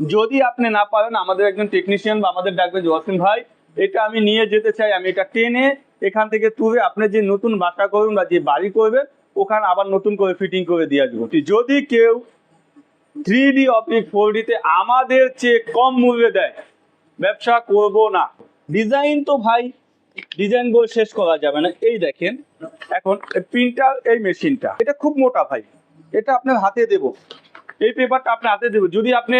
যদি আপনি না পারেন আমাদের একজন টেকনিশিয়ান বা আমাদের ডাকবে যে ওয়াসিম ভাই এটা আমি নিয়ে যেতে চাই, আমি এটা টেনে এখান থেকে তুলে আপনি যে নতুন বাসা করবেন বা যে বাড়ি করবেন ওখানে আবার নতুন করে ফিটিং করে দিয়ে আসবো। যদি কেউ 3D অপটিক 4D তে আমাদের চেয়ে কম মূল্যে দেয়, ব্যবসা করব না। ডিজাইন তো ভাই ডিজাইন বলে শেষ করা যাবে না। এই দেখেন এখন প্রিন্টার, এই মেশিনটা এটা খুব মোটা ভাই, এটা আপনার হাতে দেব, এই পেপারটা আপনার হাতে দেব, যদি আপনি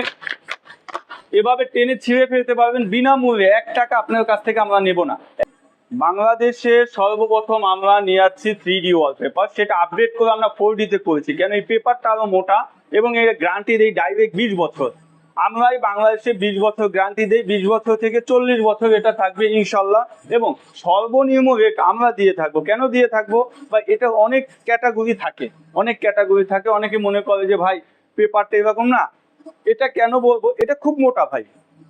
এভাবে টেনে ছিঁড়ে ফেলতে পারবেন বিনামূল্যে, 1 টাকা আপনার কাছ থেকে আমরা নেব না। বাংলাদেশে সর্বপ্রথম আমরা নিয়ে আসছি 3D ওয়ালপেপার, সেটা আপডেট করে আমরা 4D তে করেছি, কেন এই পেপারটা আরো মোটা এবং এর গ্যারান্টি দেই ডাইরেক্ট 20 বছর। আমরাই বাংলাদেশে 20 বছর গ্যারান্টি দেই, 20 বছর থেকে 40 বছর এটা থাকবে ইনশাল্লাহ। এবং সর্বনিম্ন রেট আমরা দিয়ে থাকবো। কেন দিয়ে থাকবো? বা এটা অনেক ক্যাটাগরি থাকে, অনেক ক্যাটাগরি থাকে, অনেকে মনে করে যে ভাই পেপারটা এরকম না। এটা কেন বলবো, এটা খুব মোটা ভাই,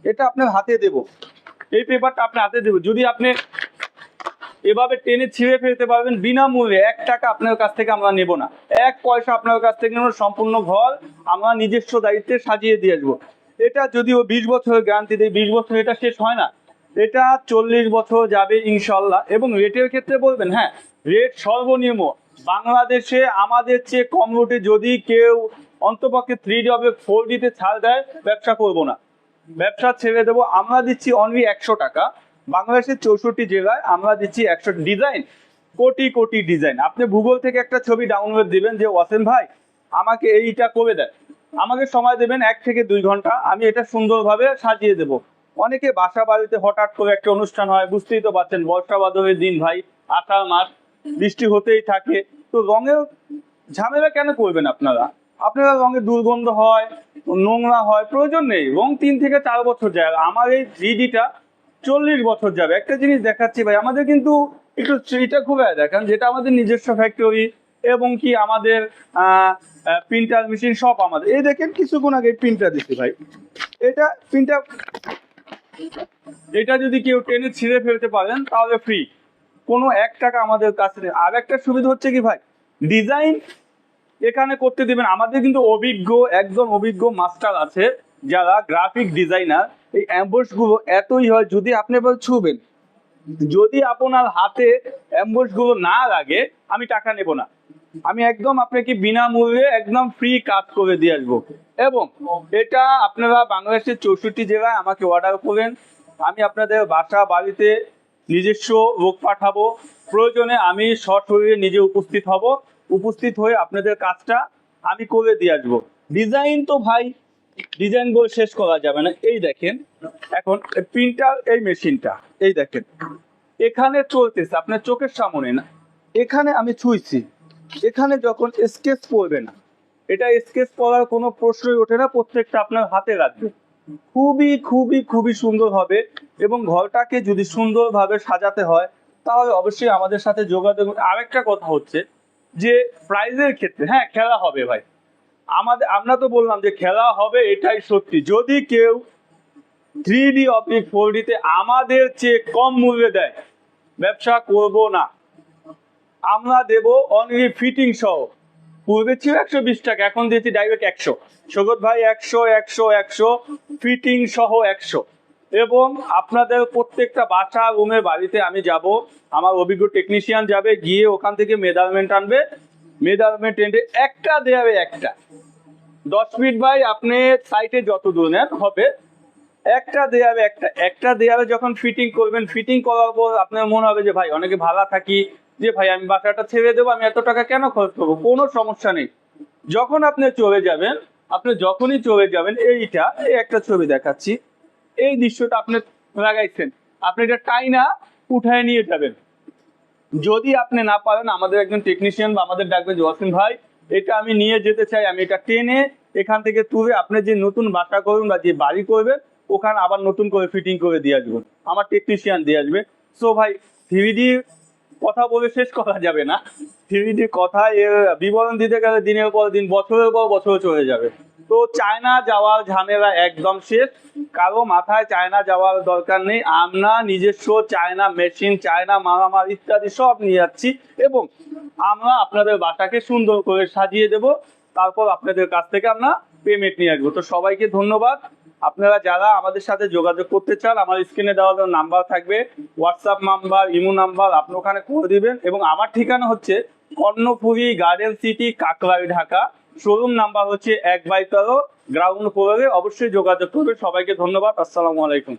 এটা আপনার হাতে দেব, এই পেপারটা আপনার হাতে দেব, যদি আপনি এভাবে টেনে ছিঁড়ে ফেলতে পারবেন বিনামূল্যে, 1 টাকা আপনার কাছ থেকে আমরা নেব না, 1 পয়সা আপনার কাছ থেকে নেব। সম্পূর্ণ ঘর আমরা নিজস্ব দায়িত্বে সাজিয়ে দিয়ে আসবো। এটা যদিও 20 বছরের গ্যারান্টি দেয়, 20 বছর এটা শেষ হয় না, এটা 40 বছর যাবে ইনশাল্লাহ। এবং রেটের ক্ষেত্রে বলবেন, হ্যাঁ রেট সর্বনিম্ন বাংলাদেশে আমাদের চেয়ে কম রেটে যদি কেউ অন্তপক্ষে 3D অথবা 4D তে ছাড় দেয়, ব্যবসা করব না, ব্যবসা ছেড়ে দেবো। আমরা দিচ্ছি অনলি 100 টাকা, বাংলাদেশের 64 জেলায় আমরা দিচ্ছি 100। ডিজাইন কোটি কোটি ডিজাইন, আপনি ভূগোল থেকে একটা ছবি ডাউনলোড দিবেন যে ওয়াসিম ভাই আমাকে এইটা করে দেন, আমাকে সময় দেবেন 1 থেকে 2 ঘন্টা, আমি এটা সুন্দরভাবে সাজিয়ে দেব। অনেকে বাসা বাড়িতে হঠাৎ করে একটা অনুষ্ঠান হয়, বুঝতেই তো পারছেন বর্ষা বাদলের দিন ভাই, আষাঢ় মাস, বৃষ্টি হতেই থাকে, তো রঙের ঝামেলা কেন করবেন আপনারা? আপনারা রঙে দুর্গন্ধ হয়, নোংরা হয়, প্রয়োজন নেই। রং 3 থেকে 4 বছর যায়, আমার এই 3Dটা 40 বছর যাবে। একটা জিনিস দেখাচ্ছি ভাই, আমাদের কিন্তু একটু এটা খুবই দেখেন, যেটা আমাদের নিজস্ব ফ্যাক্টরি এবং কি আমাদের প্রিন্টার মেশিন সব আমাদের। এই দেখেন কিছুক্ষণ আগে প্রিন্টার দিচ্ছি ভাই, এটা প্রিন্টার, এটা যদি কেউ টেনে ছিঁড়ে ফেলতে পারেন তাহলে ফ্রি, কোনো 1 টাকা আমাদের কাছে নেই। আর একটা সুবিধা হচ্ছে কি ভাই, ডিজাইন এখানে করতে দিবেন। আমাদের কিন্তু একজন অভিজ্ঞ মাস্টার আছে যারা গ্রাফিক ডিজাইনার। এই অ্যাম্বস গুলো এতই হয়, যদি আপনি এবার ছুবেন, যদি আপনার হাতে অ্যাম্বস গুলো না লাগে আমি টাকা নেব না, আমি একদম আপনাকে বিনামূল্যে একদম ফ্রি কাজ করে দিয়ে আসবো। এবং এটা আপনারা বাংলাদেশের 64 জেলায় আমাকে অর্ডার করেন, আমি আপনাদের বাসা বাড়িতে নিজস্ব লোক পাঠাবো, প্রয়োজনে আমি সশরীরে নিজে উপস্থিত হব, উপস্থিত হয়ে আপনাদের কাজটা আমি করে দিয়ে আসবো। ডিজাইন তো ভাই ডিজাইন বলে শেষ করা যাবে না। এই দেখেন এখন প্রিন্টার, এই মেশিনটা এই দেখেন এখানে চলতেছে আপনার চোখের সামনে না, এখানে আমি ছুঁইছি, এখানে যখন স্কেচ পড়বে না, এটা স্কেচ পড়ার কোনো প্রশ্নই ওঠে না, প্রত্যেকটা আপনার হাতে রাখবে, খুবই খুবই খুবই সুন্দর হবে। এবং ঘরটাকে যদি সুন্দরভাবে সাজাতে হয় তাহলে অবশ্যই আমাদের সাথে যোগাযোগ। আরেকটা কথা হচ্ছে যে প্রাইজের ক্ষেত্রে, হ্যাঁ খেলা হবে ভাই, আমরা তো বললাম যে খেলা হবে, এটাই সত্যি। যদি কেউ 3D অপটিক 4D তে আমাদের চেয়ে কম মূল্যে দেয়, ব্যবসা করব না। আমরা দেব অনলি ফিটিং সহ, পূর্বে ছিল 120 টাকা, এখন দিয়েছি ডাইরেক্ট 100। সৈকত ভাই 100 100 100 ফিটিং সহ 100। এবং আপনাদের প্রত্যেকটা বাসা রুমের বাড়িতে আমি যাব, আমার অভিজ্ঞ টেকনিশিয়ান যাবে, গিয়ে ওখান থেকে মেজারমেন্ট আনবে, মেজারমেন্ট এনে একটা দেওয়াবে, একটা 10 ফিট বাই আপনি সাইটে যত দূর নেন হবে, একটা দেওয়াবে, একটা দেওয়াবে। যখন ফিটিং করবেন, ফিটিং করার পর আপনার মনে হবে যে ভাই অনেকে ভাড়া থাকি, যে ভাই আমি বাসাটা ছেড়ে দেবো, আমি এত টাকা কেন খরচ করবো, কোনো সমস্যা নেই। যখন আপনি চলে যাবেন, আপনি যখনই চলে যাবেন, এইটা এই একটা ছবি দেখাচ্ছি, এই দৃশ্যটা আপনি লাগাইছেন, আপনি এটা টাইনা উঠায় নিয়ে যাবেন। যদি আপনি না পারেন আমাদের একজন টেকনিশিয়ান বা আমাদের ডাকবে যে ওয়াসিম ভাই এটা আমি নিয়ে যেতে চাই, আমি এটা টেনে এখান থেকে তুলে আপনি যে নতুন বাসা করবেন বা যে বাড়ি করবেন ওখানে আবার নতুন করে ফিটিং করে দিয়ে আসবো, আমার টেকনিশিয়ান দিয়ে আসবে। সো ভাই 3D কথা বলে শেষ করা যাবে না, 3D কথা এর বিবরণ দিতে গেলে দিনের পর দিন, বছরের পর বছর চলে যাবে। তো চায়না যাওয়ার ঝামেলা একদম শেষ, কারো মাথায় চায়না যাওয়ার দরকার নেই। আমরা নিজস্ব চায়না মেশিন, চায়না মারামার ইত্যাদি সব নিয়ে যাচ্ছি এবং আমরা আপনাদের বাসাকে সুন্দর করে সাজিয়ে দেব, তারপর আপনাদের কাছ থেকে আমরা পেমেন্ট নিয়ে আসবো। তো সবাইকে ধন্যবাদ। আপনারা যারা আমাদের সাথে যোগাযোগ করতে চান, আমার স্ক্রিনে দেওয়া নাম্বার থাকবে, হোয়াটসঅ্যাপ নাম্বার, ইমো নাম্বার, আপনি ওখানে করে দিবেন। এবং আমার ঠিকানা হচ্ছে Karnaphuli garden city, কাকরাই, Dhaka. Showroom number হচ্ছে 1/13, গ্রাউন্ড ফ্লোরে। অবশ্যই যোগাযোগ করবেন। সবাইকে ধন্যবাদ। আসসালামু আলাইকুম।